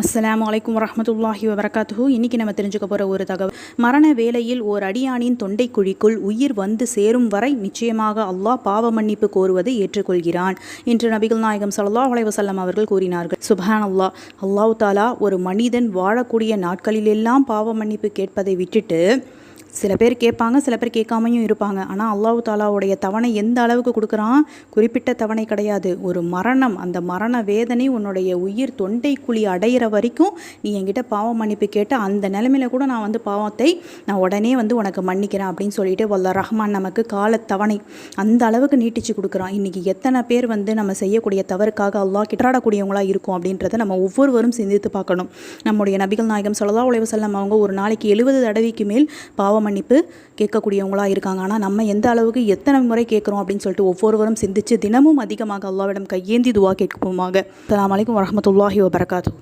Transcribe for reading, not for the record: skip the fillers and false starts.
அஸ்ஸலாமு அலைக்கும் வரஹ்மத்துல்லாஹி வபரகாத்துஹு. இன்றைக்கி நம்ம தெரிஞ்சுக்க போகிற ஒரு தகவல், மரண வேளையில் ஓர் அடியானின் தொண்டை குழிக்குள் உயிர் வந்து சேரும் வரை நிச்சயமாக அல்லாஹ் பாவ மன்னிப்பு கோருவதை ஏற்றுக்கொள்கிறான் என்று நபிகள் நாயகம் ஸல்லல்லாஹு அலைஹி வஸல்லம் அவர்கள் கூறினார்கள். சுப்ஹான் அல்லாஹ். அல்லாஹ் தாலா ஒரு மனிதன் வாழக்கூடிய நாட்களிலெல்லாம் பாவ மன்னிப்பு கேட்பதை விட்டுட்டு சில பேர் கேட்பாங்க, சில பேர் கேட்காமையும் இருப்பாங்க. ஆனால் அல்லாஹ் தாலாவுடைய தவணை எந்த அளவுக்கு கொடுக்குறான்? குறிப்பிட்ட தவணை கிடையாது. ஒரு மரணம், அந்த மரண வேதனை உன்னுடைய உயிர் தொண்டை குழி அடையிற வரைக்கும் நீ என்கிட்ட பாவ மன்னிப்பு கேட்ட அந்த நிலைமையில கூட நான் பாவத்தை நான் உடனே உனக்கு மன்னிக்கிறேன் அப்படின்னு சொல்லிட்டு வல்ல ரஹ்மான் நமக்கு காலத்தவணை அந்த அளவுக்கு நீட்டிச்சு கொடுக்குறான். இன்றைக்கி எத்தனை பேர் நம்ம செய்யக்கூடிய தவறுக்காக அல்லாஹ் கிட்டாடக்கூடியவங்களா இருக்கும் அப்படின்றத நம்ம ஒவ்வொருவரும் சிந்தித்து பார்க்கணும். நம்முடைய நபிகள் நாயகம் ஸல்லல்லாஹு அலைஹி வஸல்லம் அவங்க ஒரு நாளைக்கு 70 தடவைக்கு மேல் பாவ மன்னிப்பு கேட்கக்கூடியவங்களா இருக்காங்க. ஆனால் நம்ம எந்த அளவுக்கு எத்தனை முறை கேட்குறோம் அப்படின்னு சொல்லிட்டு ஒவ்வொருவரும் சிந்திச்சு தினமும் அதிகமாக அல்லாஹ்விடம் கையேந்தி துவா கேட்போமாக. அஸ்ஸலாமு அலைக்கும் வரஹ்மத்துல்லாஹி வபரகாத்துஹு.